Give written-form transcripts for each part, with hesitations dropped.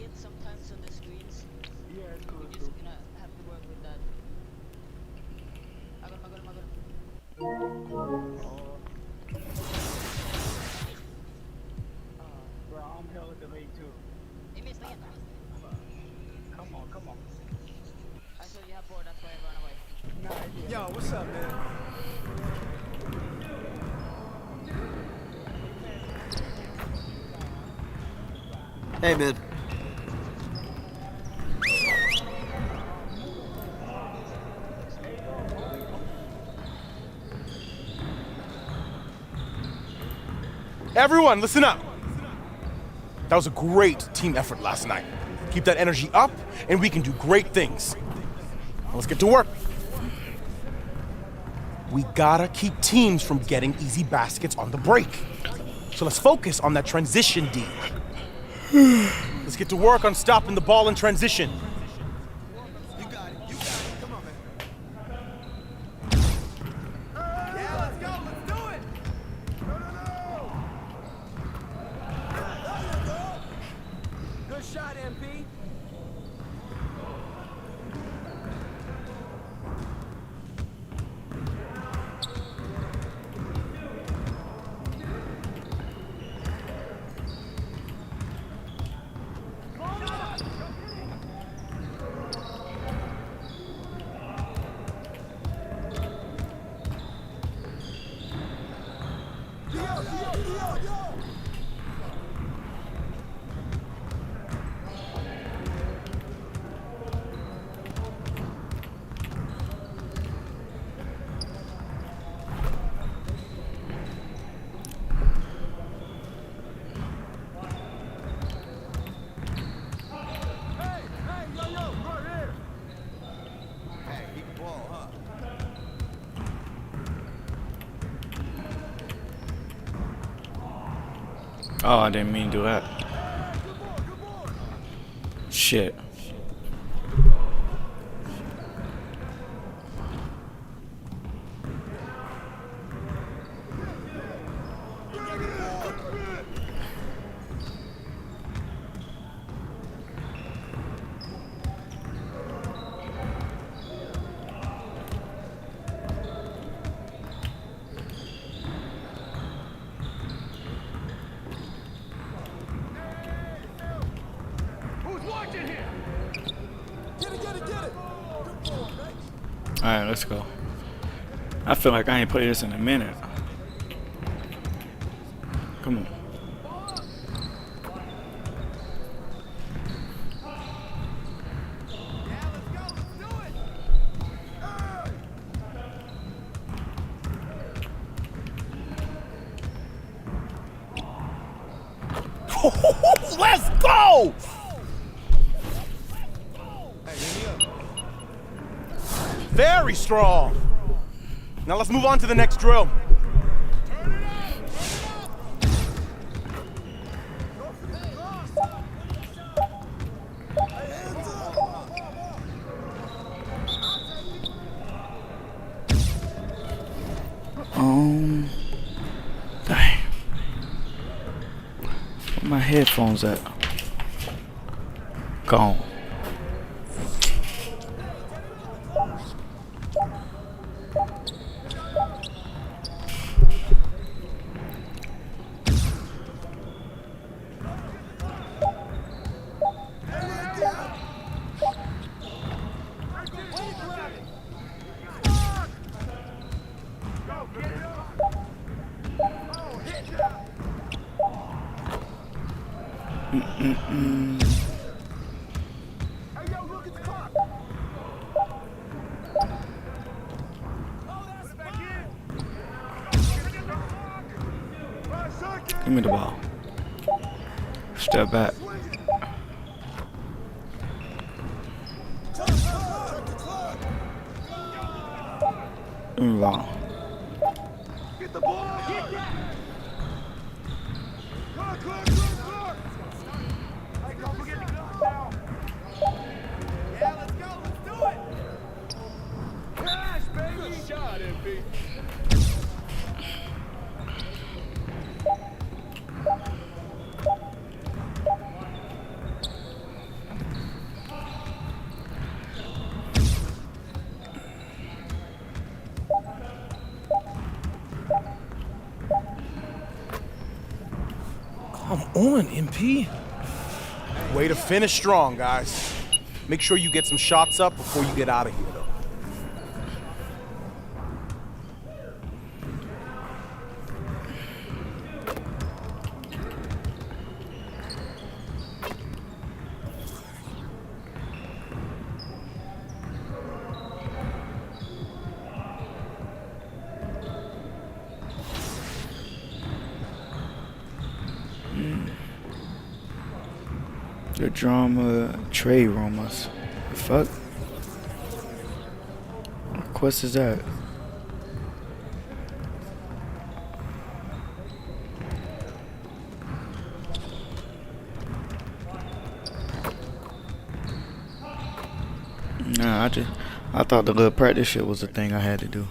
it sometimes on the screens. Yeah, it's cool. We're just gonna have to work with that. Magol, magol, magol. Oh, bro, I'm hella delayed too. Hey, miss, na yan. Come on, come on. I saw you have 4, that's why I run away. Nah, idea. Yo, what's up, man? Hey, man. Everyone, listen up. That was a great team effort last night. Keep that energy up, and we can do great things. Now let's get to work. We gotta keep teams from getting easy baskets on the break. So let's focus on that transition D. Let's get to work on stopping the ball in transition. You got it. You got it. Come on, man. Yeah, let's go. Let's do it. No. Good shot, MP. Hey, he can ball, huh? Oh, I didn't mean to do that. Shit. Alright, let's go. I feel like I ain't played this in a minute. Come on. Let's go! Very strong. Now let's move on to the next drill. Dang. Where my headphones at? Gone. Give me the ball. Step back. Give me the ball. Get the ball! Get that! Clock! Hey, don't forget the clock now. Yeah, let's go. Let's do it. Cash, baby. Good shot, MP. Come on, MP. Way to finish strong, guys. Make sure you get some shots up before you get out of here, though. The drama trade rumors. The fuck? What quest is that? Nah, I thought the little practice shit was the thing I had to do.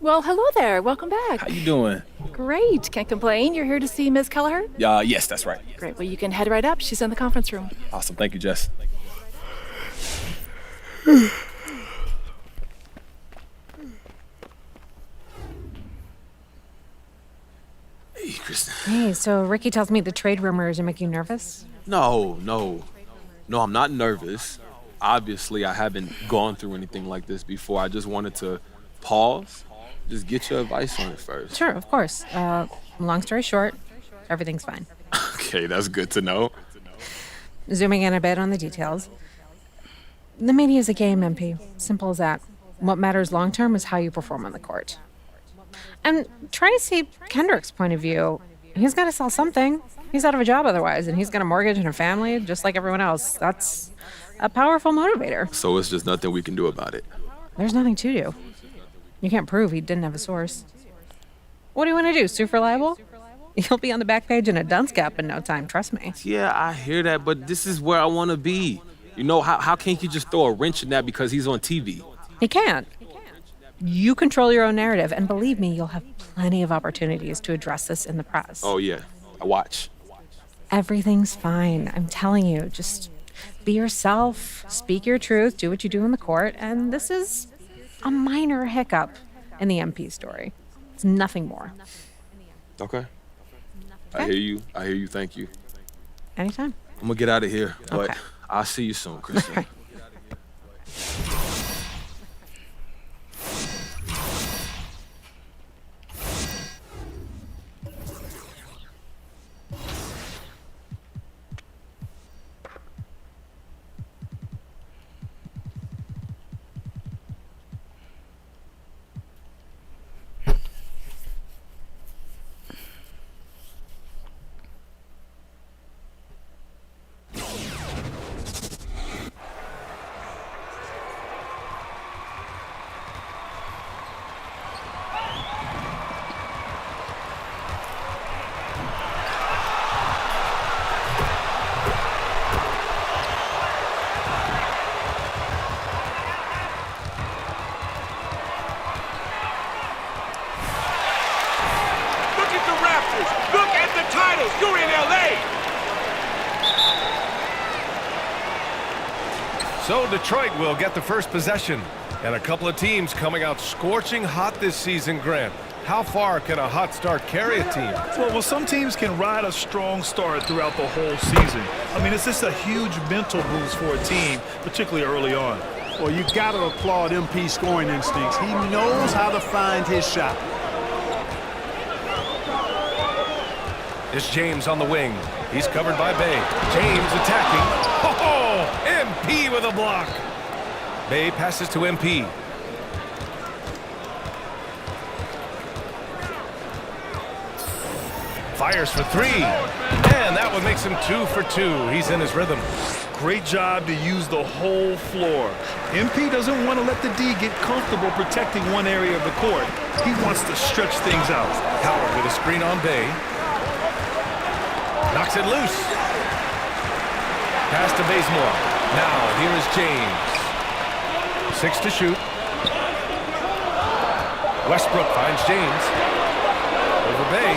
Well, hello there. Welcome back. How you doing? Great. Can't complain. You're here to see Ms. Kelleher? Yes, that's right. Great. Well, you can head right up. She's in the conference room. Awesome. Thank you, Jess. Hey, Kristen. Hey, so Ricky tells me the trade rumors are making you nervous? No, I'm not nervous. Obviously, I haven't gone through anything like this before. I just wanted to pause, just get your advice on it first. Sure, of course. Long story short, everything's fine. Okay, that's good to know. Zooming in a bit on the details. The media's a game, MP. Simple as that. What matters long term is how you perform on the court. And try to see Kendrick's point of view. He's got to sell something. He's out of a job otherwise, and he's got a mortgage and a family, just like everyone else. That's a powerful motivator. So it's just nothing we can do about it. There's nothing to do. You can't prove he didn't have a source. What do you want to do, sue for libel? You'll be on the back page in a dunce cap in no time, trust me. Yeah, I hear that, but this is where I want to be. You know, how can't you just throw a wrench in that because he's on TV? He can't. You control your own narrative, and believe me, you'll have plenty of opportunities to address this in the press. Oh, yeah. I watch. Everything's fine. I'm telling you, just be yourself, speak your truth, do what you do in the court, and this is a minor hiccup in the MP story. It's nothing more. Okay. I hear you. Thank you. Anytime. I'm going to get out of here, but Okay. I'll see you soon, Kristen. So Detroit will get the first possession. And a couple of teams coming out scorching hot this season, Grant. How far can a hot start carry a team? Well, some teams can ride a strong start throughout the whole season. I mean, it's just a huge mental boost for a team, particularly early on. Well, you got to applaud MP's scoring instincts. He knows how to find his shot. It's James on the wing. He's covered by Bay. James attacking. Oh, MP with a block. Bay passes to MP. Fires for three. And that one makes him 2 for 2. He's in his rhythm. Great job to use the whole floor. MP doesn't want to let the D get comfortable protecting one area of the court. He wants to stretch things out. Howard with a screen on Bay. Knocks it loose. Pass to Bazemore. Now, here is James. 6 to shoot. Westbrook finds James. Over Bay.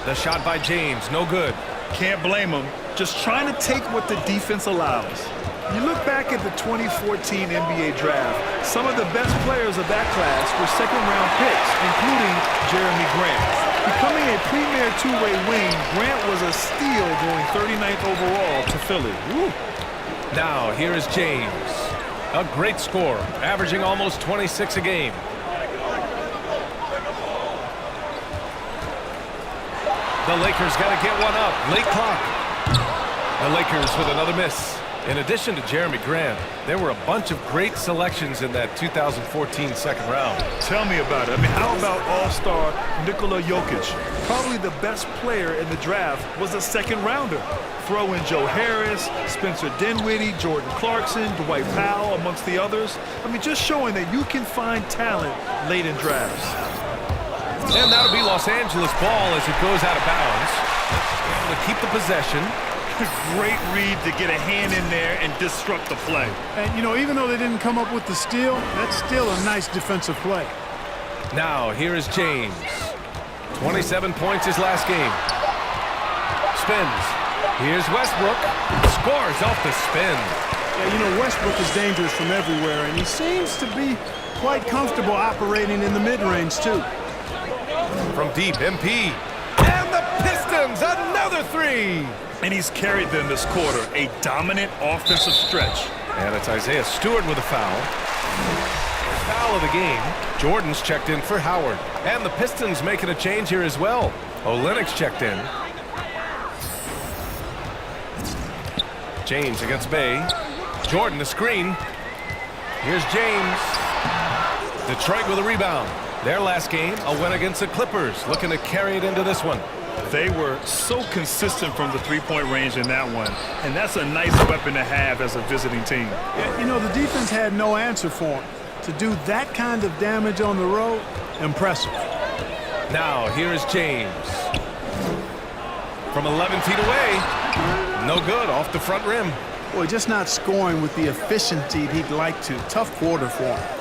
The shot by James, no good. Can't blame him. Just trying to take what the defense allows. You look back at the 2014 NBA draft, some of the best players of that class were second-round picks, including Jeremy Grant. Becoming a premier two-way wing, Grant was a steal going 39th overall to Philly. Woo. Now, here is James. A great scorer, averaging almost 26 a game. The Lakers got to get one up. Late clock. The Lakers with another miss. In addition to Jeremy Grant, there were a bunch of great selections in that 2014 second round. Tell me about it. I mean, how about all-star Nikola Jokic? Probably the best player in the draft was a second-rounder. Throw in Joe Harris, Spencer Dinwiddie, Jordan Clarkson, Dwight Powell, amongst the others. I mean, just showing that you can find talent late in drafts. And that'll be Los Angeles ball as it goes out of bounds. To keep the possession. Great read to get a hand in there and disrupt the play. And, you know, even though they didn't come up with the steal, that's still a nice defensive play. Now, here is James. 27 points his last game. Spins. Here's Westbrook. Scores off the spin. Yeah, you know, Westbrook is dangerous from everywhere, and he seems to be quite comfortable operating in the mid-range, too. From deep, MP. And the Pistons, another three. And he's carried them this quarter, a dominant offensive stretch. And it's Isaiah Stewart with a foul. Foul of the game. Jordan's checked in for Howard. And the Pistons making a change here as well. Olynyk's checked in. James against Bay. Jordan the screen. Here's James. Detroit with a rebound. Their last game, a win against the Clippers, looking to carry it into this one. They were so consistent from the three-point range in that one, and that's a nice weapon to have as a visiting team. Yeah, you know, the defense had no answer for him. To do that kind of damage on the road, impressive. Now, here is James. From 11 feet away, no good, off the front rim. Boy, just not scoring with the efficiency he'd like to. Tough quarter for him.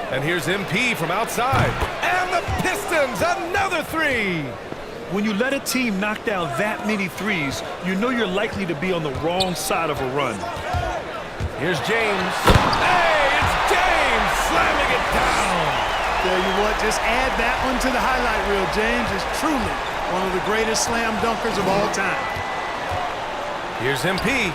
And here's MP from outside. And the Pistons, another three. When you let a team knock down that many threes, you know you're likely to be on the wrong side of a run. Here's James. Hey, it's James slamming it down. Tell you what, just add that one to the highlight reel. James is truly one of the greatest slam dunkers of all time. Here's MP.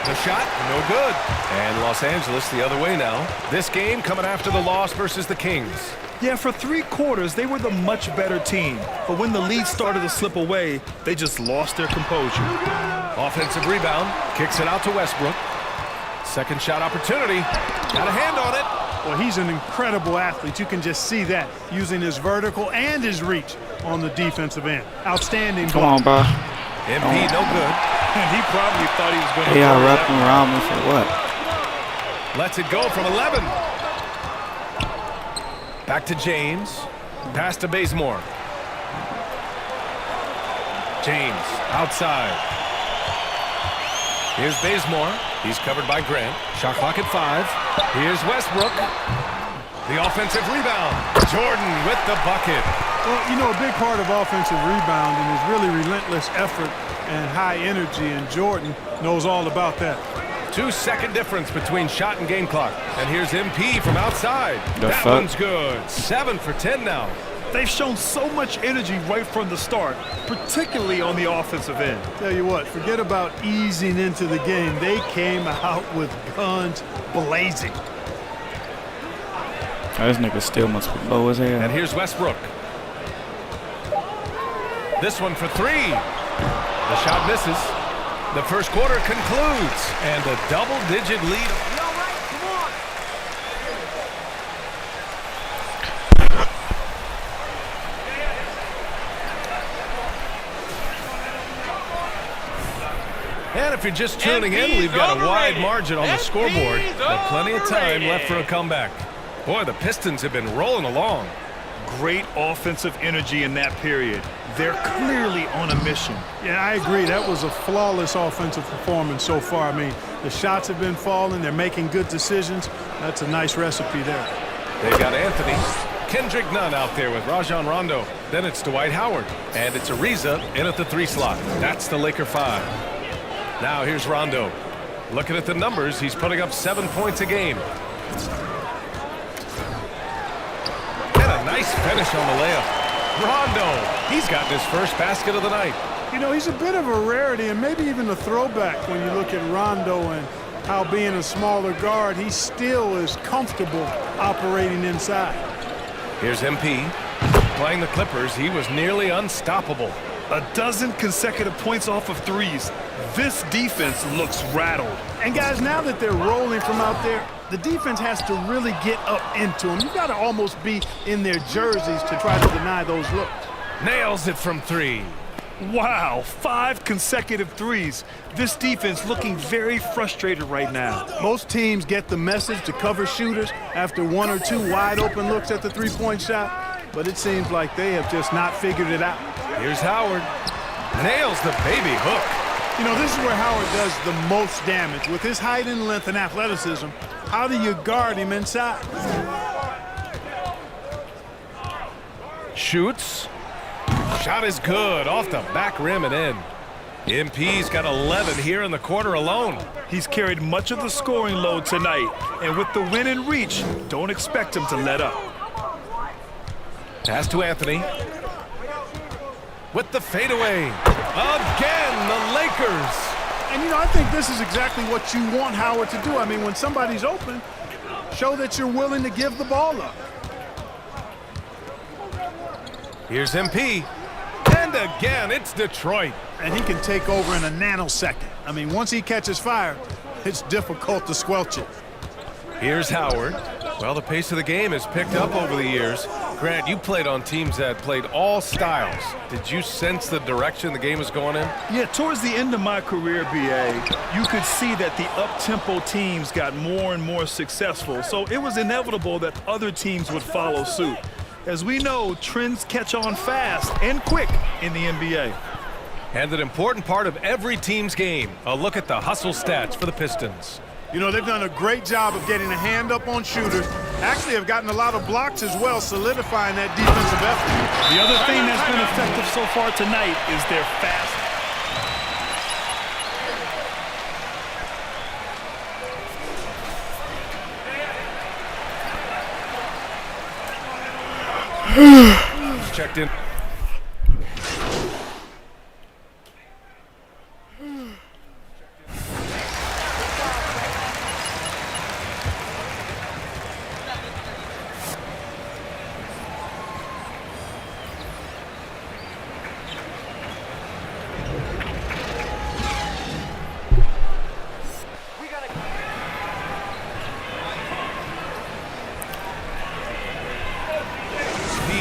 The shot, no good. And Los Angeles the other way now. This game coming after the loss versus the Kings. Yeah, for three quarters, they were the much better team. But when the lead started to slip away, they just lost their composure. Offensive rebound, kicks it out to Westbrook. Second shot opportunity. Got a hand on it. Well, he's an incredible athlete. You can just see that, using his vertical and his reach on the defensive end. Outstanding Come block. on, bro. MP, no good. And he probably thought he was going to... Y'all wrapping around me for what? Lets it go from 11. Back to James. Pass to Bazemore. James outside. Here's Bazemore. He's covered by Grant. Shot clock at 5. Here's Westbrook. The offensive rebound. Jordan with the bucket. Well, you know, a big part of offensive rebounding is really relentless effort and high energy, and Jordan knows all about that. 2-second difference between shot and game clock. And here's MP from outside. That fuck? one's good. 7 for 10 now. They've shown so much energy right from the start, particularly on the offensive end. Tell you what, forget about easing into the game. They came out with guns blazing. This nigga still must be low as hell. And here's Westbrook. This one for 3. The shot misses. The first quarter concludes, and a double-digit lead. And if you're just tuning in, we've got a wide margin on the scoreboard, but plenty of time left for a comeback. Boy, the Pistons have been rolling along. Great offensive energy in that period. They're clearly on a mission. Yeah, I agree. That was a flawless offensive performance so far. I mean, the shots have been falling. They're making good decisions. That's a nice recipe there. They've got Anthony. Kendrick Nunn out there with Rajon Rondo. Then it's Dwight Howard. And it's Ariza in at the 3 slot. That's the Laker 5. Now here's Rondo. Looking at the numbers, he's putting up 7 points a game. And a nice finish on the layup. Rondo, he's gotten his first basket of the night. You know, he's a bit of a rarity and maybe even a throwback when you look at Rondo and how being a smaller guard, he still is comfortable operating inside. Here's MP. Playing the Clippers, he was nearly unstoppable. A dozen consecutive points off of threes. This defense looks rattled. And guys, now that they're rolling from out there, the defense has to really get up into them. You've got to almost be in their jerseys to try to deny those looks. Nails it from 3. Wow, 5 consecutive threes. This defense looking very frustrated right now. Most teams get the message to cover shooters after 1 or 2 wide open looks at the three-point shot, but it seems like they have just not figured it out. Here's Howard. Nails the baby hook. You know, this is where Howard does the most damage. With his height and length and athleticism, how do you guard him inside? Shoots. Shot is good. Off the back rim and in. MP's got 11 here in the quarter alone. He's carried much of the scoring load tonight. And with the win and reach, don't expect him to let up. Pass to Anthony. With the fadeaway. Again, the Lakers. And, you know, I think this is exactly what you want Howard to do. I mean, when somebody's open, show that you're willing to give the ball up. Here's MP. And again, it's Detroit. And he can take over in a nanosecond. I mean, once he catches fire, it's difficult to squelch it. Here's Howard. Well, the pace of the game has picked up over the years. Grant, you played on teams that played all styles. Did you sense the direction the game was going in? Yeah, towards the end of my career, BA, you could see that the up-tempo teams got more and more successful, so it was inevitable that other teams would follow suit. As we know, trends catch on fast and quick in the NBA. And an important part of every team's game, a look at the hustle stats for the Pistons. You know, they've done a great job of getting a hand up on shooters. Actually have gotten a lot of blocks as well, solidifying that defensive effort. The other thing that's been effective so far tonight is their fast. Checked in.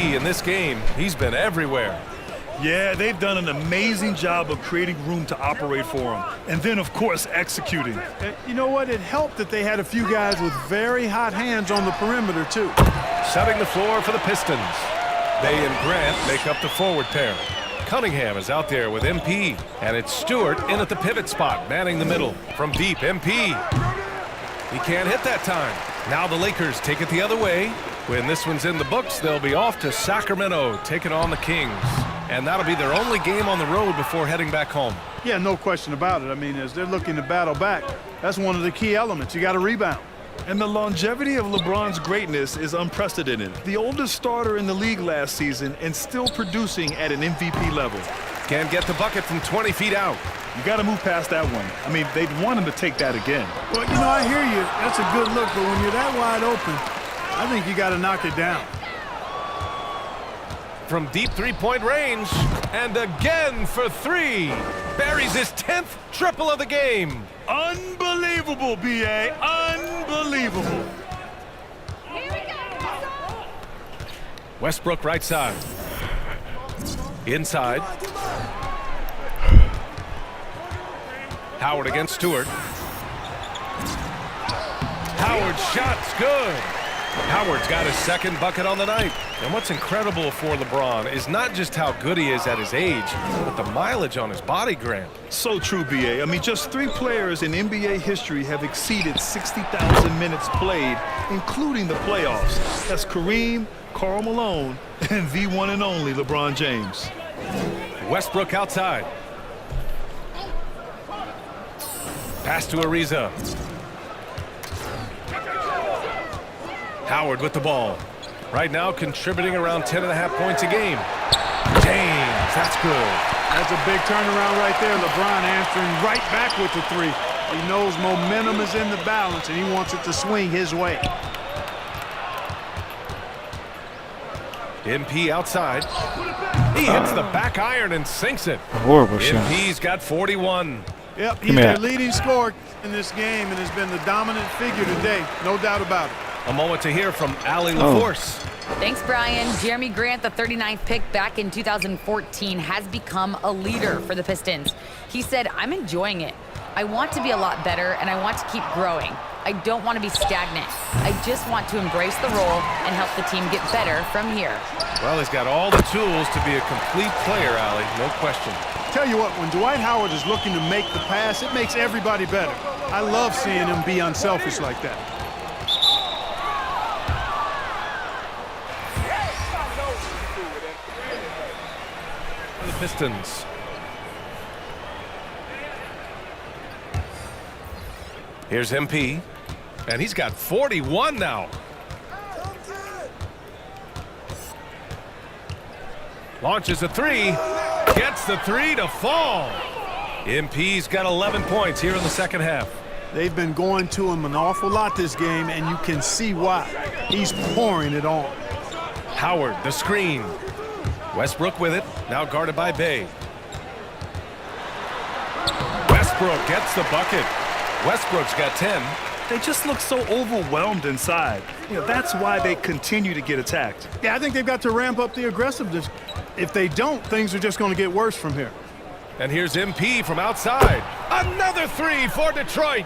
In this game, he's been everywhere. Yeah, they've done an amazing job of creating room to operate for him. And then, of course, executing. You know what? It helped that they had a few guys with very hot hands on the perimeter, too. Setting the floor for the Pistons. They and Grant make up the forward pair. Cunningham is out there with MP. And it's Stewart in at the pivot spot, manning the middle. From deep, MP. He can't hit that time. Now the Lakers take it the other way. When this one's in the books, they'll be off to Sacramento, taking on the Kings. And that'll be their only game on the road before heading back home. Yeah, no question about it. I mean, as they're looking to battle back, that's one of the key elements. You got to rebound. And the longevity of LeBron's greatness is unprecedented. The oldest starter in the league last season and still producing at an MVP level. Can't get the bucket from 20 feet out. You got to move past that one. I mean, they'd want him to take that again. Well, you know, I hear you. That's a good look, but when you're that wide open, I think you got to knock it down. From deep three-point range, and again for three. Buries his 10th triple of the game. Unbelievable, B.A. Unbelievable. Westbrook right side. Inside. Howard against Stewart. Howard's shot's good. Howard's got his second bucket on the night. And what's incredible for LeBron is not just how good he is at his age, but the mileage on his body, Grant. So true, B.A. I mean, just 3 players in NBA history have exceeded 60,000 minutes played, including the playoffs. That's Kareem, Karl Malone, and the one and only LeBron James. Westbrook outside. Pass to Ariza. Howard with the ball. Right now contributing around 10.5 points a game. James, that's good. That's a big turnaround right there. LeBron answering right back with the 3. He knows momentum is in the balance, and he wants it to swing his way. MP outside. He hits the back iron and sinks it. A horrible shot. MP's got 41. Yep, he's their leading scorer in this game and has been the dominant figure today. No doubt about it. A moment to hear from Allie LaForce. Thanks, Brian. Jeremy Grant, the 39th pick back in 2014, has become a leader for the Pistons. He said, "I'm enjoying it. I want to be a lot better, and I want to keep growing. I don't want to be stagnant. I just want to embrace the role and help the team get better from here." Well, he's got all the tools to be a complete player, Allie, no question. Tell you what, when Dwight Howard is looking to make the pass, it makes everybody better. I love seeing him be unselfish like that. The Pistons. Here's MP, and he's got 41 now. Launches a 3, gets the 3 to fall. MP's got 11 points here in the second half. They've been going to him an awful lot this game, and you can see why. He's pouring it on. Howard, the screen. Westbrook with it, now guarded by Bay. Westbrook gets the bucket. Westbrook's got 10. They just look so overwhelmed inside. You know, that's why they continue to get attacked. Yeah, I think they've got to ramp up the aggressiveness. If they don't, things are just going to get worse from here. And here's MP from outside. Another 3 for Detroit.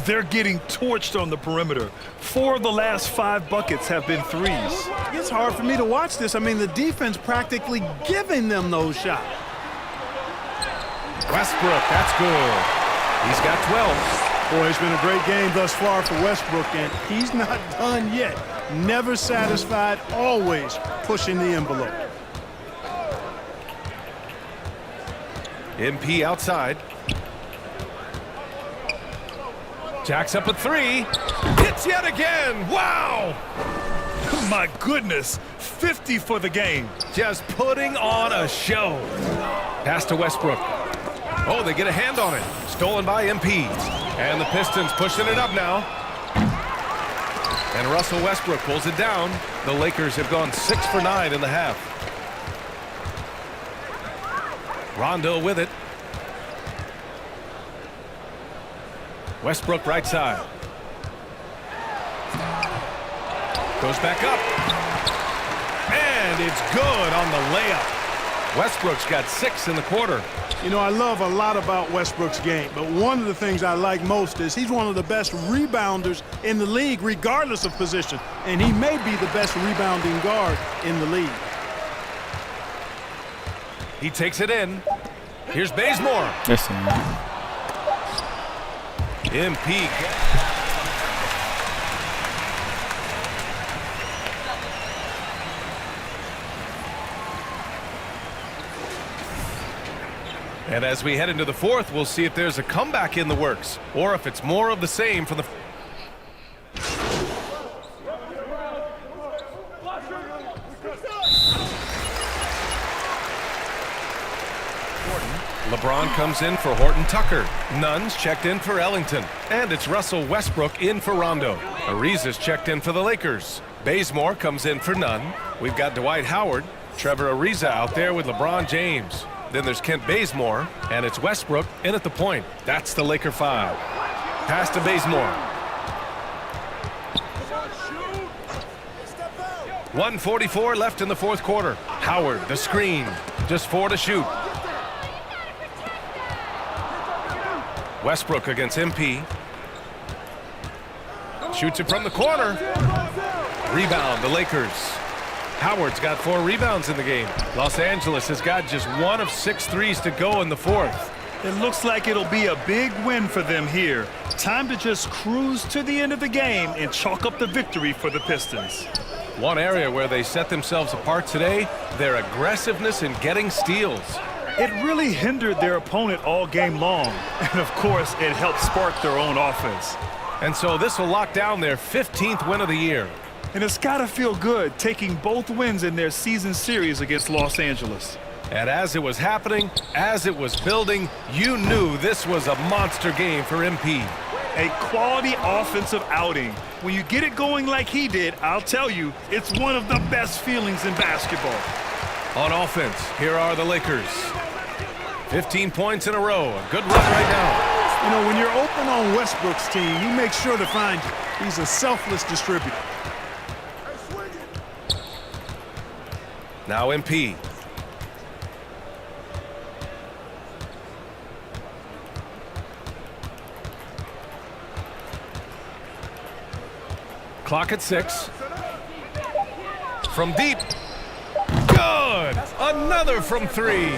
They're getting torched on the perimeter. 4 of the last 5 buckets have been 3s. It's hard for me to watch this. I mean, the defense practically giving them those shots. Westbrook, that's good. He's got 12. Boy, it's been a great game thus far for Westbrook, and he's not done yet. Never satisfied, always pushing the envelope. MP outside. Jacks up a 3. Hits yet again. Wow! My goodness, 50 for the game. Just putting on a show. Pass to Westbrook. Oh, they get a hand on it. Stolen by MP. And the Pistons pushing it up now. And Russell Westbrook pulls it down. The Lakers have gone 6 for 9 in the half. Rondo with it. Westbrook right side. Goes back up. And it's good on the layup. Westbrook's got 6 in the quarter. You know, I love a lot about Westbrook's game, but one of the things I like most is he's one of the best rebounders in the league, regardless of position. And he may be the best rebounding guard in the league. He takes it in. Here's Bazemore. Listen. MP. And as we head into the fourth, we'll see if there's a comeback in the works or if it's more of the same from the... LeBron comes in for Horton Tucker. Nunn's checked in for Ellington. And it's Russell Westbrook in for Rondo. Ariza's checked in for the Lakers. Bazemore comes in for Nunn. We've got Dwight Howard. Trevor Ariza out there with LeBron James. Then there's Kent Bazemore, and it's Westbrook in at the point. That's the Laker 5. Pass to Bazemore. 1:44 left in the fourth quarter. Howard, the screen. Just 4 to shoot. Westbrook against MP. Shoots it from the corner. Rebound, the Lakers. Howard's got 4 rebounds in the game. Los Angeles has got just 1 of 6 threes to go in the fourth. It looks like it'll be a big win for them here. Time to just cruise to the end of the game and chalk up the victory for the Pistons. One area where they set themselves apart today, their aggressiveness in getting steals. It really hindered their opponent all game long. And of course, it helped spark their own offense. And so this will lock down their 15th win of the year. And it's got to feel good taking both wins in their season series against Los Angeles. And as it was happening, as it was building, you knew this was a monster game for MP. A quality offensive outing. When you get it going like he did, I'll tell you, it's one of the best feelings in basketball. On offense, here are the Lakers. 15 points in a row. A good run right now. You know, when you're open on Westbrook's team, he makes sure to find you. He's a selfless distributor. Now MP. Clock at 6. From deep. Good! Another from 3.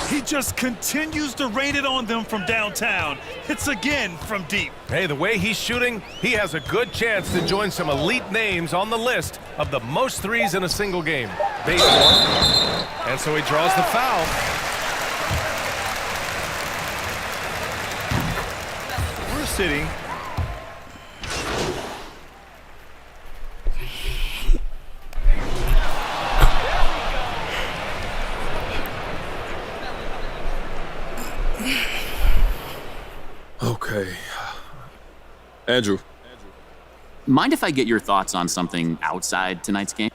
He just continues to rain it on them from downtown. Hits again from deep. Hey, the way he's shooting, he has a good chance to join some elite names on the list of the most threes in a single game. Baseball. And so he draws the foul. We're sitting. Okay. Andrew. Mind if I get your thoughts on something outside tonight's game?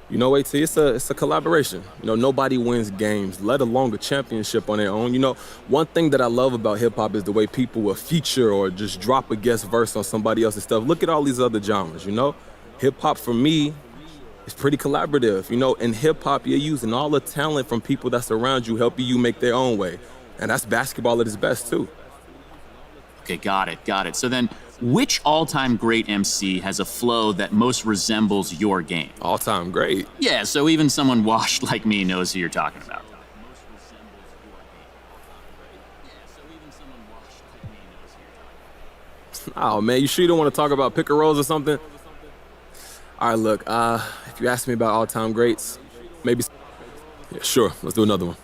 You know, AT, it's a collaboration. You know, nobody wins games, let alone a championship on their own. You know, one thing that I love about hip-hop is the way people will feature or just drop a guest verse on somebody else's stuff. Look at all these other genres, you know? Hip-hop, for me, is pretty collaborative. You know, in hip-hop, you're using all the talent from people that's around you, helping you make their own way. And that's basketball at its best, too. Okay, got it. So then, which all-time great MC has a flow that most resembles your game? All-time great? Yeah, so even someone washed like me knows who you're talking about. Oh, man, you sure you don't want to talk about pick and rolls or something? All right, look, if you ask me about all-time greats, maybe... Yeah, sure, let's do another one.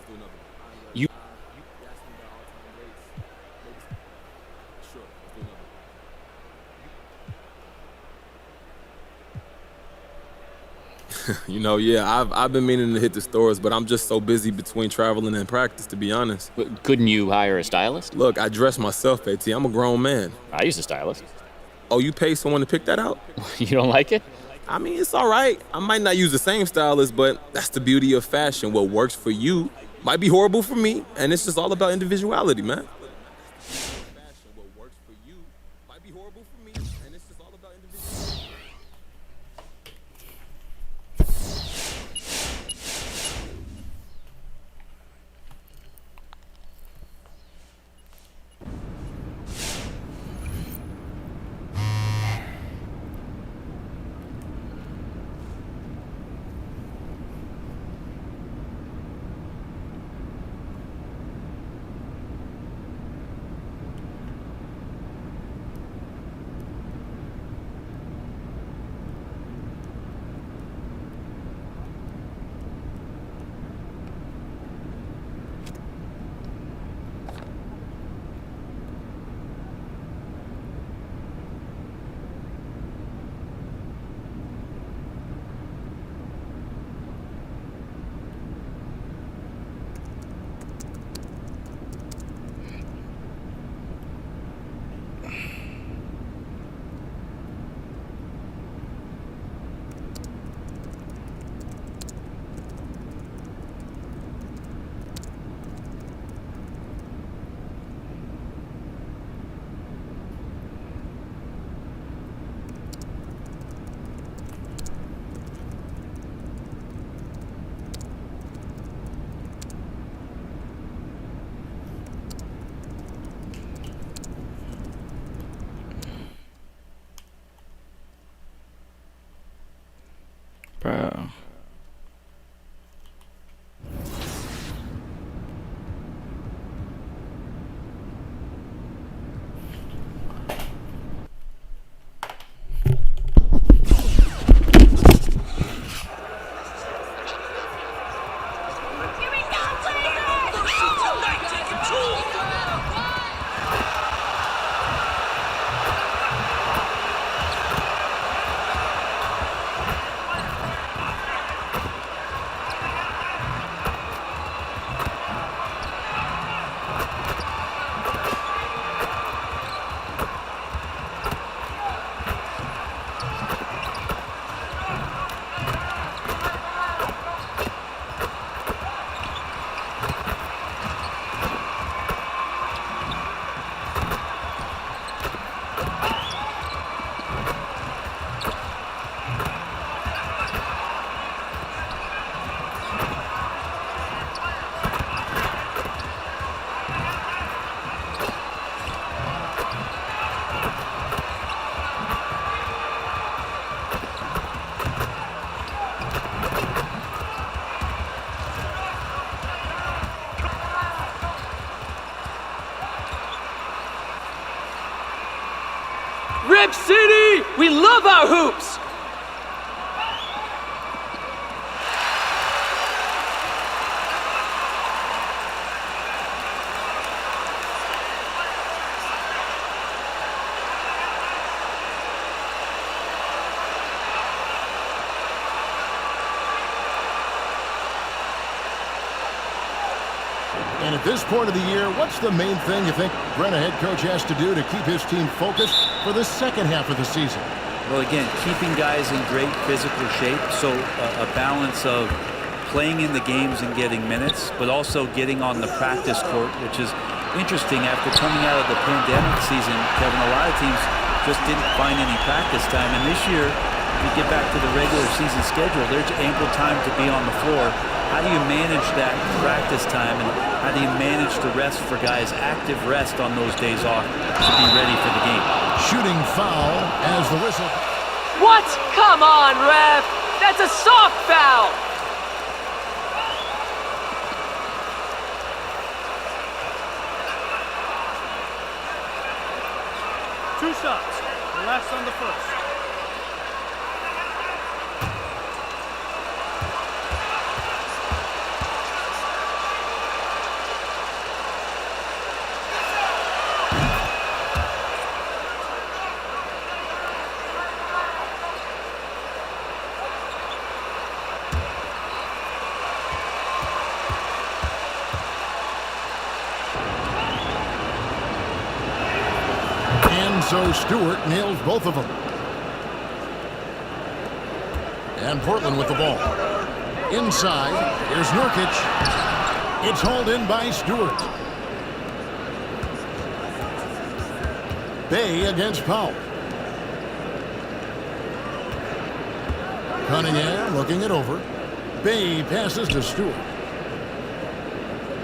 You know, yeah, I've been meaning to hit the stores, but I'm just so busy between traveling and practice, to be honest. But couldn't you hire a stylist? Look, I dress myself, AT. I'm a grown man. I use a stylist. Oh, you pay someone to pick that out? You don't like it? I mean, it's all right. I might not use the same stylist, but that's the beauty of fashion. What works for you might be horrible for me, and it's just all about individuality, man. What works for you might be horrible for me, and it's just all about individuality. Rip City! We love our hoops! And at this point of the year, what's the main thing you think Brenna head coach has to do to keep his team focused for the second half of the season? Well, again, keeping guys in great physical shape, so a balance of playing in the games and getting minutes, but also getting on the practice court, which is interesting. After coming out of the pandemic season, Kevin, a lot of teams just didn't find any practice time. And this year, if you get back to the regular season schedule, there's ample time to be on the floor. How do you manage that practice time, and how do you manage the rest for guys, active rest on those days off to be ready for the game? Shooting foul as the whistle. What? Come on, ref! That's a soft foul! Two shots. The last on the first. So Stewart nails both of them. And Portland with the ball. Inside, here's Nurkic. It's hauled in by Stewart. Bay against Powell. Cunningham looking it over. Bay passes to Stewart.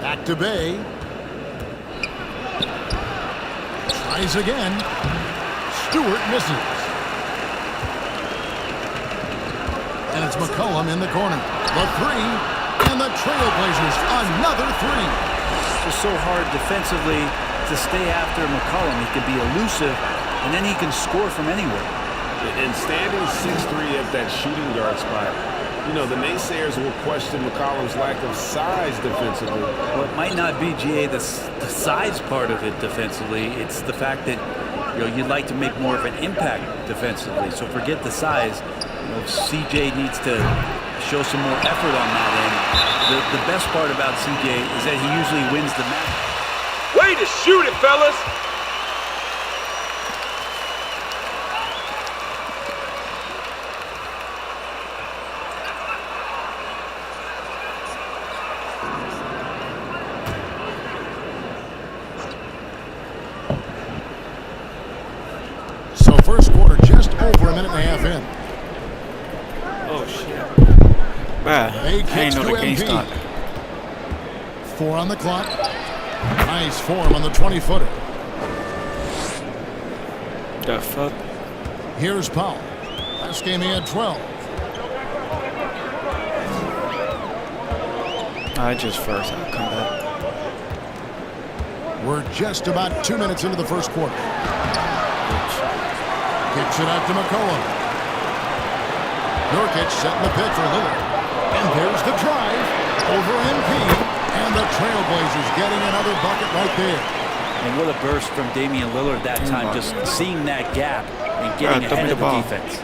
Back to Bay. Tries again. Stewart misses. And it's McCollum in the corner. The three, and the Trailblazers another three. It's so hard defensively to stay after McCollum. He can be elusive, and then he can score from anywhere. And standing 6'3" at that shooting guard spot, you know, the naysayers will question McCollum's lack of size defensively. Well, it might not be, GA, the size part of it defensively. It's the fact that, you know, you'd like to make more of an impact defensively. So forget the size. You know, CJ needs to show some more effort on that end. The best part about CJ is that he usually wins the match. Way to shoot it, fellas! So first quarter just over a minute and a half in. Oh, shit. Bruh, I ain't know the game stopped. 4 on the clock. Nice form on the 20-footer. The fuck? Here's Powell. Last game he had 12. I just first. I'll come back. We're just about 2 minutes into the first quarter. Kicks it out to McCollum. Nurkic setting the pick for Lillard. And there's the drive over MP. And the Trailblazers getting another bucket right there. And what a burst from Damian Lillard that time, just seeing that gap and getting ahead of the defense.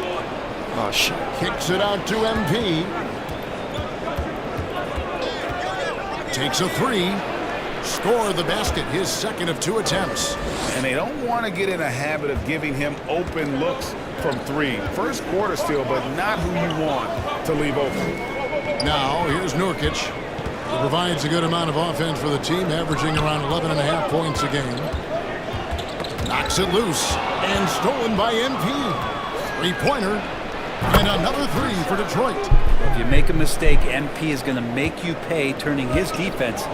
Oh, shit. Kicks it out to MP. Takes a three. Score the basket, his second of 2 attempts. And they don't want to get in a habit of giving him open looks from 3. First quarter still, but not who you want to leave open. Now, here's Nurkic. He provides a good amount of offense for the team, averaging around 11.5 points a game. Knocks it loose, and stolen by MP. 3-pointer, and another 3 for Detroit. If you make a mistake, MP is going to make you pay, turning his defense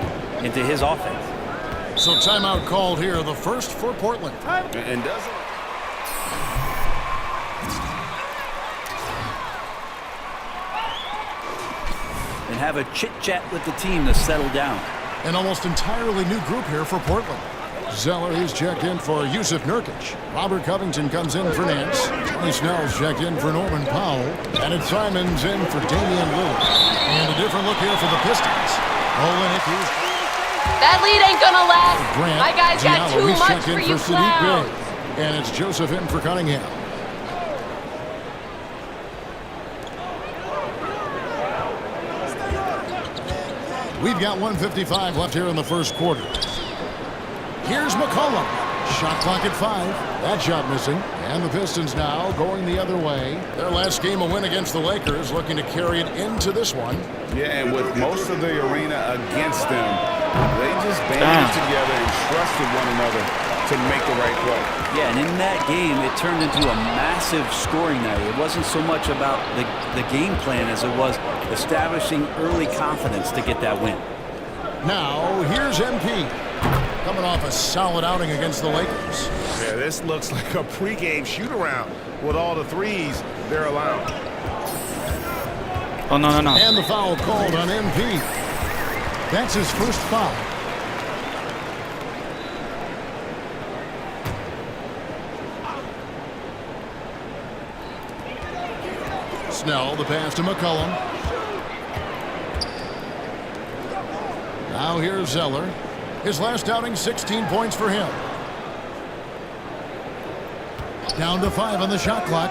into his offense. So timeout called here, the first for Portland. And doesn't... And have a chit-chat with the team to settle down. An almost entirely new group here for Portland. Zeller, he's checked in for Yusuf Nurkic. Robert Covington comes in for Nance. Tony Snell's checked in for Norman Powell. And it's Simons in for Damian Lillard. And a different look here for the Pistons. Olenek, That lead ain't gonna last. Grant, My guys got Diallo, too he's much checked for in you for Sadiq clowns. Bey. And it's Joseph in for Cunningham. We've got 1:55 left here in the first quarter. Here's McCollum. Shot clock at 5. That shot missing. And the Pistons now going the other way. Their last game, a win against the Lakers, looking to carry it into this one. Yeah, and with most of the arena against them, they just banded together and trusted one another to make the right play. Yeah, and in that game, it turned into a massive scoring night. It wasn't so much about the game plan as it was establishing early confidence to get that win. Now, here's MP. Coming off a solid outing against the Lakers. Yeah, this looks like a pregame shoot-around with all the threes they're allowing. Oh, no. And the foul called on MP. That's his first foul. Snell, the pass to McCollum. Now here's Zeller. His last outing, 16 points for him. Down to 5 on the shot clock.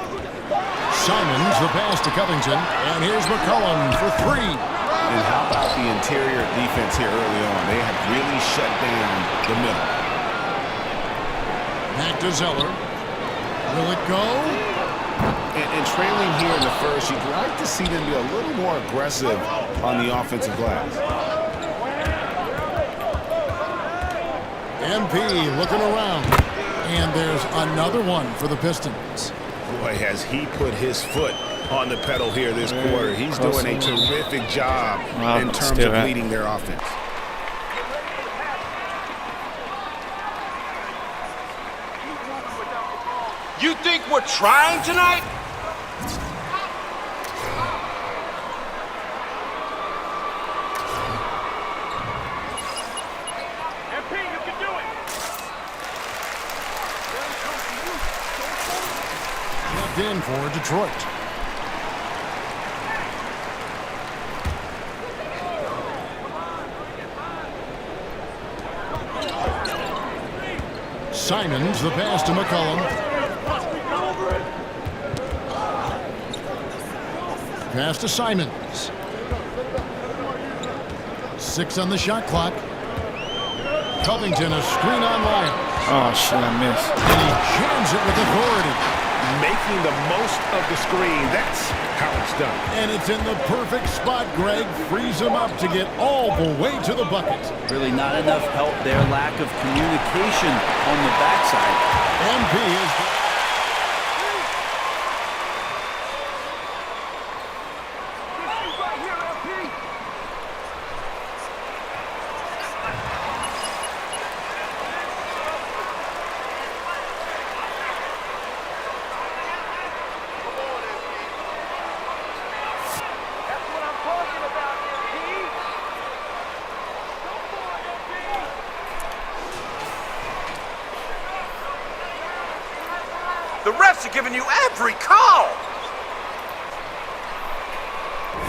Simons, the pass to Covington. And here's McCollum for 3. And how about the interior defense here early on? They have really shut down the middle. Back to Zeller. Will it go? And trailing here in the first, you'd like to see them be a little more aggressive on the offensive glass. MP looking around. And there's another one for the Pistons. Boy, has he put his foot on the pedal here this quarter. He's doing a terrific job in terms of leading their offense. You think we're trying tonight? MP, you can do it. Left in for Detroit. Simons, the pass to McCollum. Pass to Simons. 6 on the shot clock. Covington, a screen on Lyons. Oh, shit, I missed. And he jams it with authority. Making the most of the screen. That's how it's done. And it's in the perfect spot, Greg. Frees him up to get all the way to the bucket. Really not enough help there. Lack of communication on the backside. MP is... The refs are giving you every call.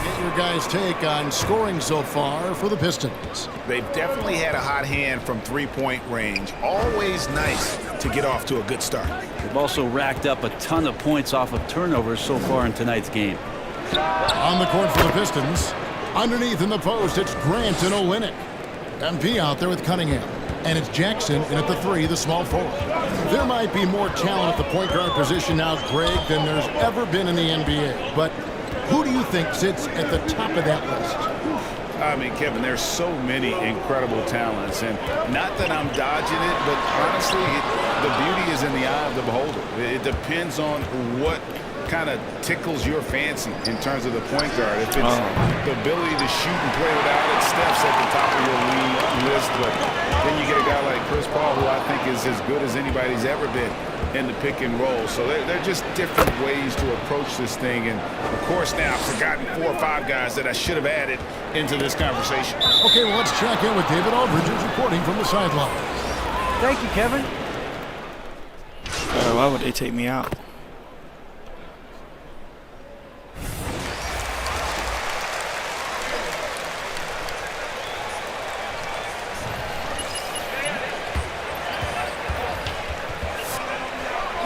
Get your guys' take on scoring so far for the Pistons. They've definitely had a hot hand from three-point range. Always nice to get off to a good start. They've also racked up a ton of points off of turnovers so far in tonight's game. On the court for the Pistons. Underneath in the post, it's Grant and Olenek. MP out there with Cunningham. And it's Jackson in at the 3, the small forward. There might be more talent at the point guard position now, Greg, than there's ever been in the NBA. But who do you think sits at the top of that list? I mean, Kevin, there's so many incredible talents. And not that I'm dodging it, but honestly, the beauty is in the eye of the beholder. It depends on what kind of tickles your fancy in terms of the point guard. If it's the ability to shoot and play without it, Steph's at the top of your league list. But then you get a guy like Chris Paul, who I think is as good as anybody's ever been in the pick and roll. So they're just different ways to approach this thing. And of course, now I've forgotten 4 or 5 guys that I should have added into this conversation. Okay, well, let's check in with David Aldridge, who's reporting from the sideline. Thank you, Kevin. Why would they take me out?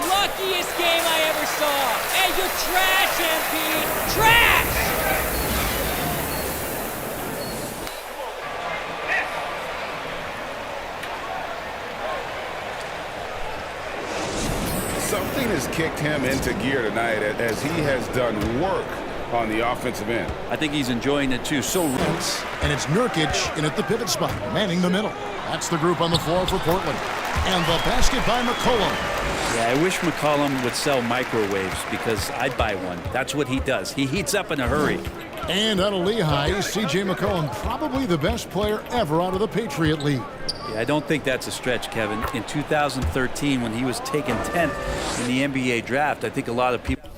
Luckiest game I ever saw. Hey, you're trash, MP. Trash! Something has kicked him into gear tonight as he has done work on the offensive end. I think he's enjoying it too. So and it's Nurkic in at the pivot spot, manning the middle. That's the group on the floor for Portland. And the basket by McCollum. Yeah, I wish McCollum would sell microwaves because I'd buy one. That's what he does. He heats up in a hurry. And out of Lehigh, CJ McCollum, probably the best player ever out of the Patriot League. Yeah, I don't think that's a stretch, Kevin. In 2013, when he was taken 10th in the NBA draft, I think a lot of people.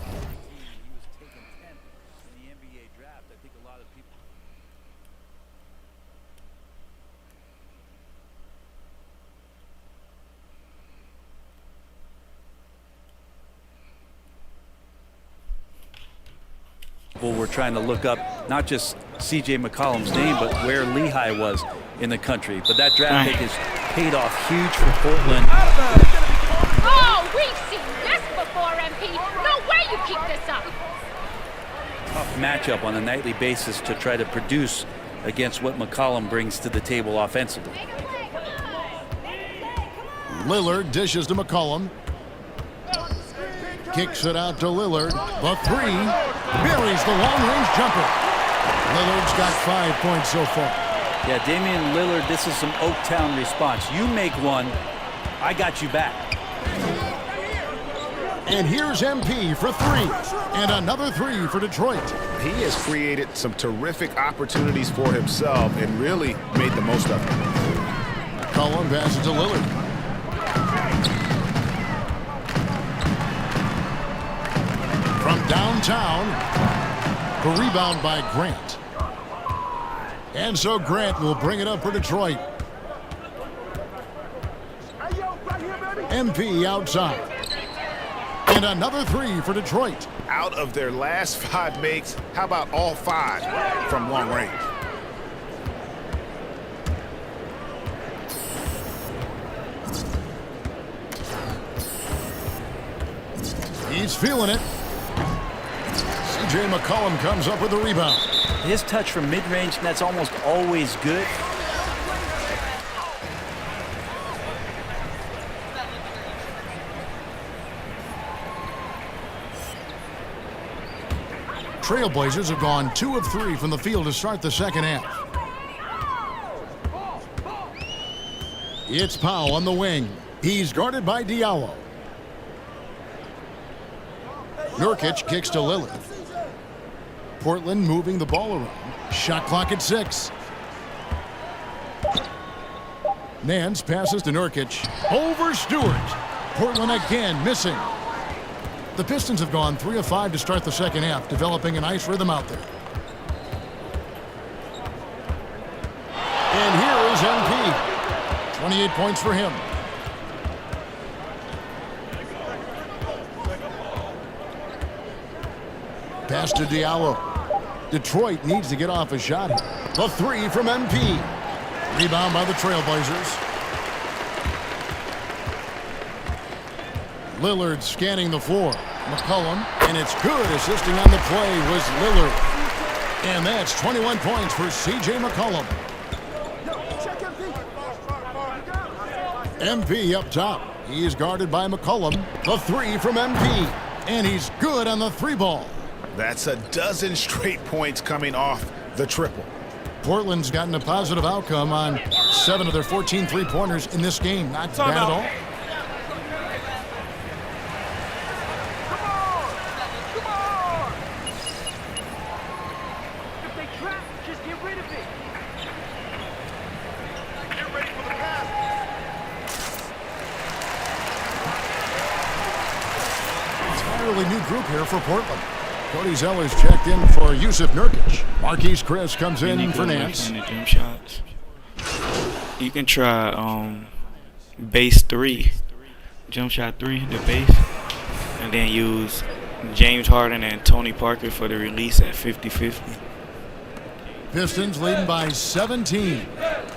We're trying to look up not just C.J. McCollum's name, but where Lehigh was in the country. But that draft pick has paid off huge for Portland. Oh, we've seen this before, MP. No way you keep this up. Tough matchup on a nightly basis to try to produce against what McCollum brings to the table offensively. Lillard dishes to McCollum. Kicks it out to Lillard. The three. Buries the long-range jumper. Lillard's got 5 points so far. Yeah, Damian Lillard, this is some Oaktown response. You make one, I got you back. And here's MP for three. And another three for Detroit. He has created some terrific opportunities for himself and really made the most of it. McCollum passes to Lillard. From downtown, the rebound by Grant. And so Grant will bring it up for Detroit. MP outside. And another three for Detroit. Out of their last 5 makes, how about all 5 from long range? He's feeling it. CJ McCollum comes up with the rebound. His touch from mid-range, that's almost always good. Trailblazers have gone 2 of 3 from the field to start the second half. It's Powell on the wing. He's guarded by Diallo. Nurkic kicks to Lillard. Portland moving the ball around. Shot clock at 6. Nance passes to Nurkic. Over Stewart. Portland again missing. The Pistons have gone 3 of 5 to start the second half, developing a nice rhythm out there. And here is MP. 28 points for him. Pass to Diallo. Detroit needs to get off a shot here. The three from MP. Rebound by the Trailblazers. Lillard scanning the floor. McCollum, and it's good. Assisting on the play was Lillard. And that's 21 points for C.J. McCollum. MP up top. He is guarded by McCollum. The three from MP. And he's good on the 3 ball. That's a dozen straight points coming off the triple. Portland's gotten a positive outcome on 7 of their 14 3-pointers in this game. Not bad at all. If they trap, just get rid of it. Get ready for the pass. Entirely new group here for Portland. Cody Zeller's checked in for Yusuf Nurkic. Marquise Chris comes in for Nance. The jump shots. You can try base 3, jump shot 3, the base, and then use James Harden and Tony Parker for the release at 50-50. Pistons leading by 17.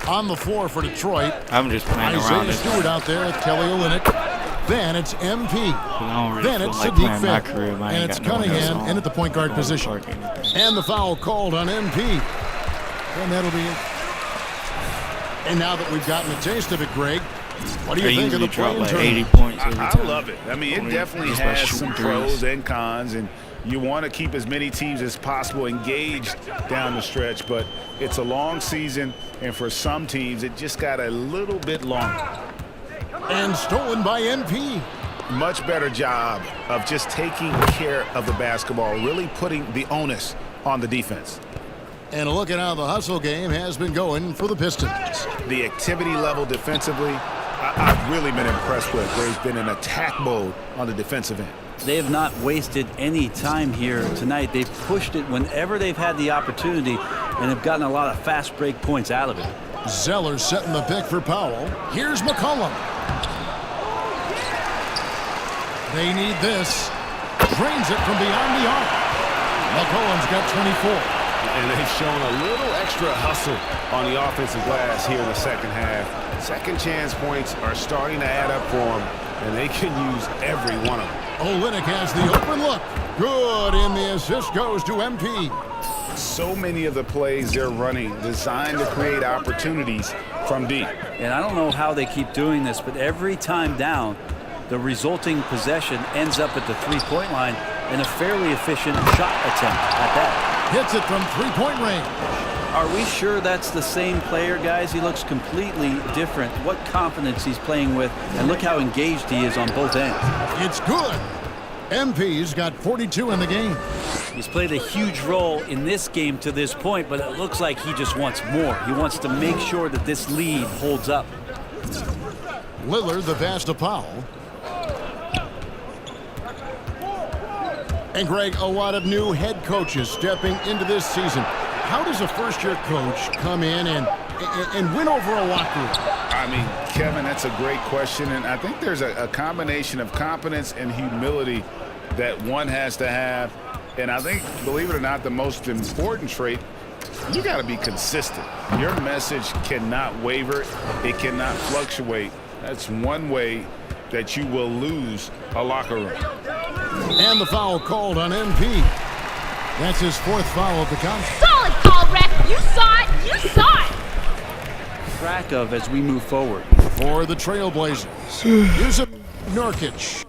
On the floor for Detroit. I'm just playing around Isaiah this. Stewart out there with Kelly Olynyk. Then it's MP. I don't really Then feel it's like Sadiq playing my Bey. career, but I And ain't it's got no one else Cunningham on. in at the point guard position. And the foul called on MP. And that'll be it. And now that we've gotten a taste of it, Greg, what do you think of the play like tournament? 80 points every I time. love it. I mean, it Only definitely just by has shooting some threes. pros and cons, and you want to keep as many teams as possible engaged down the stretch, but it's a long season, and for some teams, it just got a little bit longer. And stolen by MP. Much better job of just taking care of the basketball, really putting the onus on the defense. And a look at how the hustle game has been going for the Pistons. The activity level defensively, I've really been impressed with. There's been an attack mode on the defensive end. They have not wasted any time here tonight. They've pushed it whenever they've had the opportunity and have gotten a lot of fast break points out of it. Zeller setting the pick for Powell. Here's McCollum. They need this. Drains it from beyond the arc. McCollum's got 24. And they've shown a little extra hustle on the offensive glass here in the second half. Second chance points are starting to add up for them, and they can use every one of them. Olynyk has the open look. Good, and the assist goes to MP. So many of the plays they're running designed to create opportunities from deep. And I don't know how they keep doing this, but every time down, the resulting possession ends up at the three-point line and a fairly efficient shot attempt at that. Hits it from three-point range. Are we sure that's the same player, guys? He looks completely different. What confidence he's playing with, and look how engaged he is on both ends. It's good. MP's got 42 in the game. He's played a huge role in this game to this point, but it looks like he just wants more. He wants to make sure that this lead holds up. Lillard the pass to Powell. And Greg, a lot of new head coaches stepping into this season. How does a first-year coach come in and win over a locker room? I mean, Kevin, that's a great question, and I think there's a combination of competence and humility that one has to have. And I think, believe it or not, the most important trait, you got to be consistent. Your message cannot waver. It cannot fluctuate. That's one way that you will lose a locker room. And the foul called on MP. That's his fourth foul of the contest. Solid call, ref. You saw it. You saw it. Track of as we move forward. For the Trailblazers, here's a Nurkic.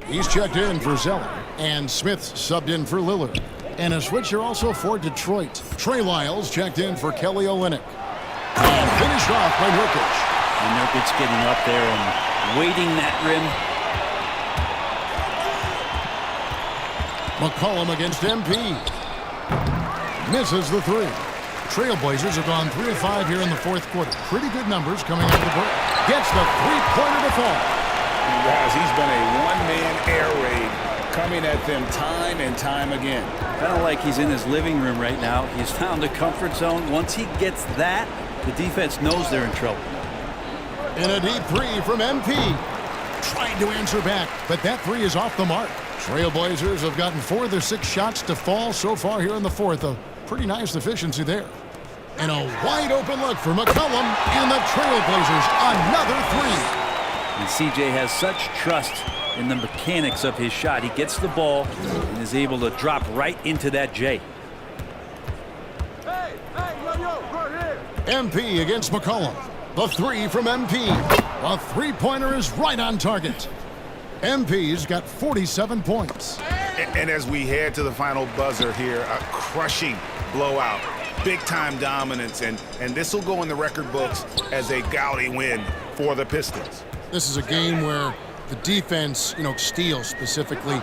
He's checked in for Zeller. And Smith subbed in for Lillard. And a switcher also for Detroit. Trey Lyles checked in for Kelly Olynyk. And finished off by Nurkic. And Nurkic getting up there and waiting that rim. McCollum against MP. Misses the three. Trailblazers have gone 3 of 5 here in the fourth quarter. Pretty good numbers coming out of the break. Gets the three-pointer to fall. And guys, he's been a one-man air raid coming at them time and time again. Kind of like he's in his living room right now. He's found a comfort zone. Once he gets that, the defense knows they're in trouble. And a deep three from MP. Trying to answer back, but that three is off the mark. Trailblazers have gotten 4 of their 6 shots to fall so far here in the fourth. A pretty nice efficiency there. And a wide open look for McCollum, and the Trailblazers another three. And CJ has such trust in the mechanics of his shot. He gets the ball and is able to drop right into that J. MP against McCollum. The three from MP. A three-pointer is right on target. MP's got 47 points. And as we head to the final buzzer here, a crushing blowout, big-time dominance, and this will go in the record books as a gaudy win for the Pistons. This is a game where the defense, steals specifically,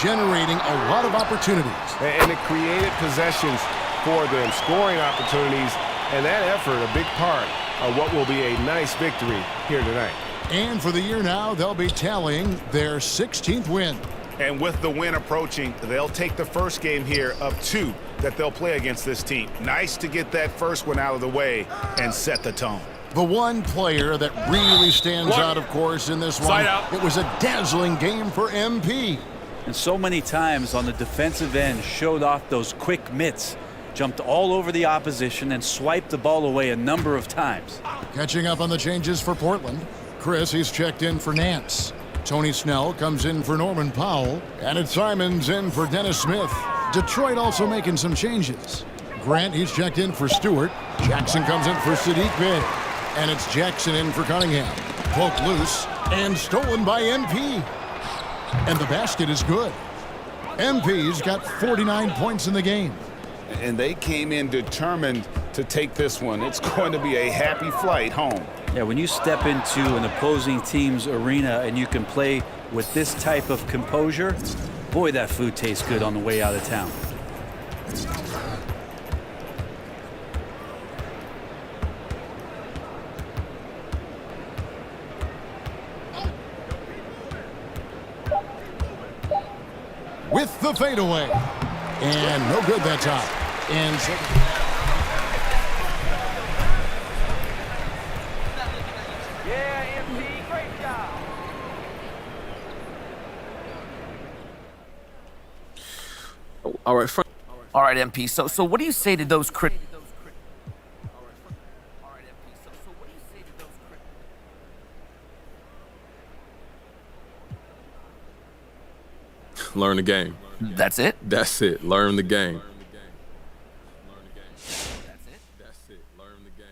generating a lot of opportunities. And it created possessions for them, scoring opportunities, and that effort a big part of what will be a nice victory here tonight. And for the year now, they'll be tallying their 16th win. And with the win approaching, they'll take the first game here of 2 that they'll play against this team. Nice to get that first one out of the way and set the tone. The one player that really stands out, of course, in this one, it was a dazzling game for MP. And so many times on the defensive end showed off those quick mitts, jumped all over the opposition and swiped the ball away a number of times. Catching up on the changes for Portland. Chris, he's checked in for Nance. Tony Snell comes in for Norman Powell. And it's Simons in for Dennis Smith. Detroit also making some changes. Grant, he's checked in for Stewart. Jackson comes in for Sadiq Bey. And it's Jackson in for Cunningham. Poked loose and stolen by MP. And the basket is good. MP's got 49 points in the game. And they came in determined to take this one. It's going to be a happy flight home. Yeah, when you step into an opposing team's arena and you can play with this type of composure, boy, that food tastes good on the way out of town. With the fadeaway. And no good that time. And Yeah, MP, great job. All right, Frank. All right, MP. So what do you say to those critics? Learn the game. That's it? That's it. Learn the game. That's it. Learn the game.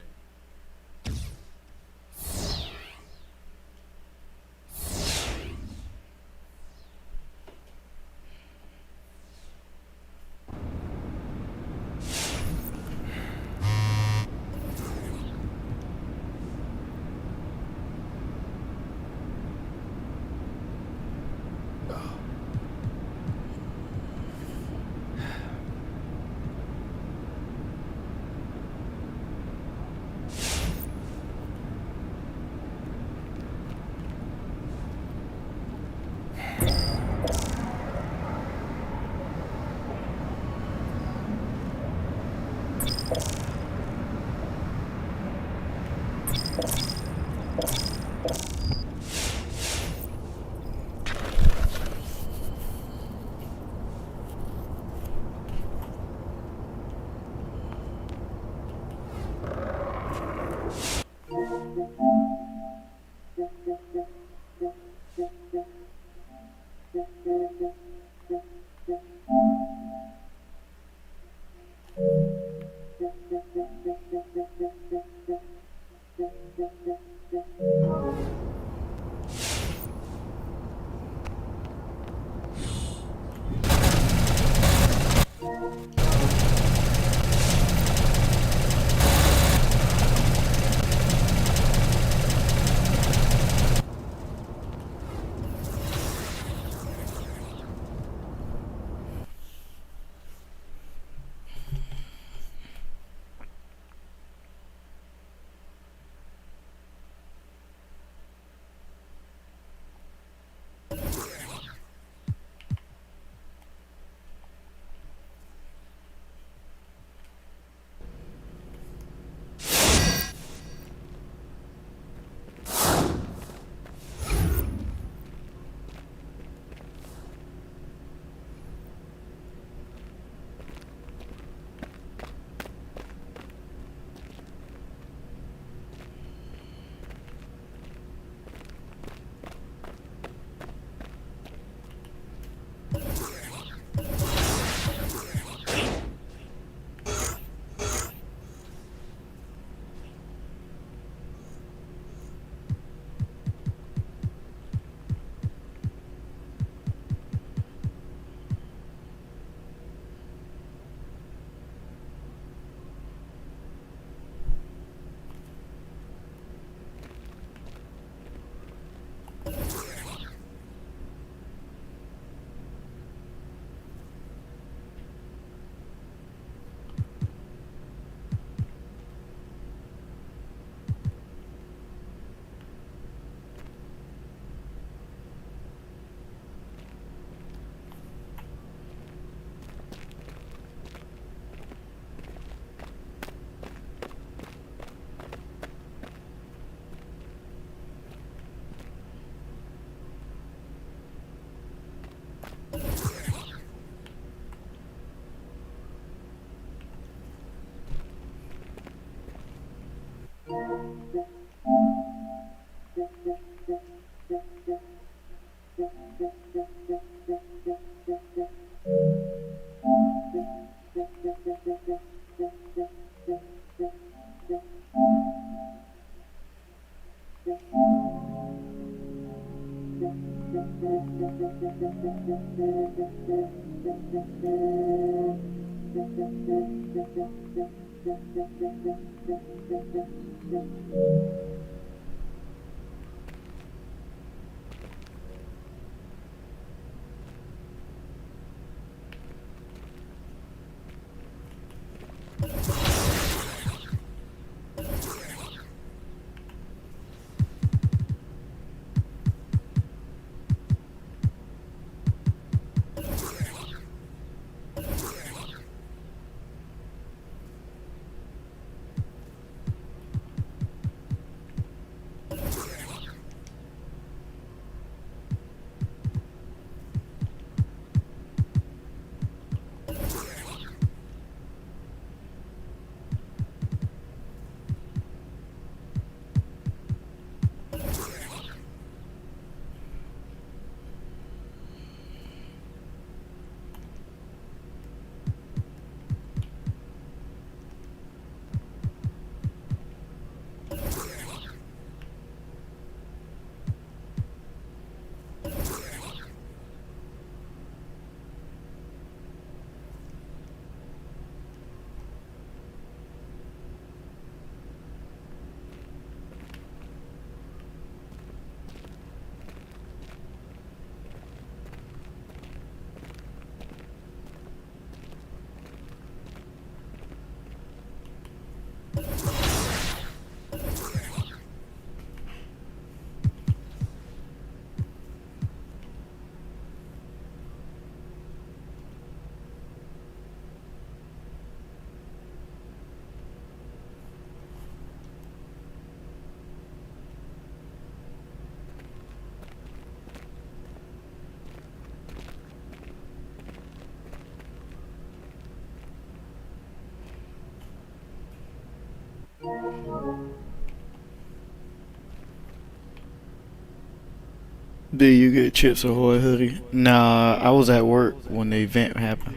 Did you get Chips Ahoy hoodie? Nah, I was at work when the event happened.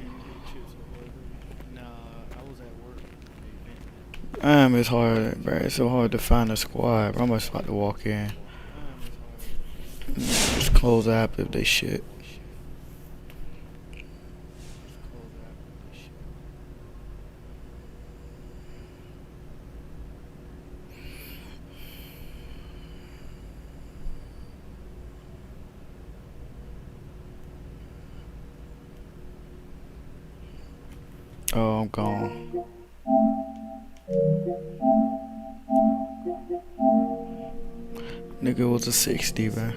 It's hard, bro. It's so hard to find a squad, bro. I'm just about to walk in. Just close the app if they shit. Oh, I'm gone. Nigga was a 60, man.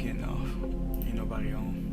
getting off. Ain't nobody home.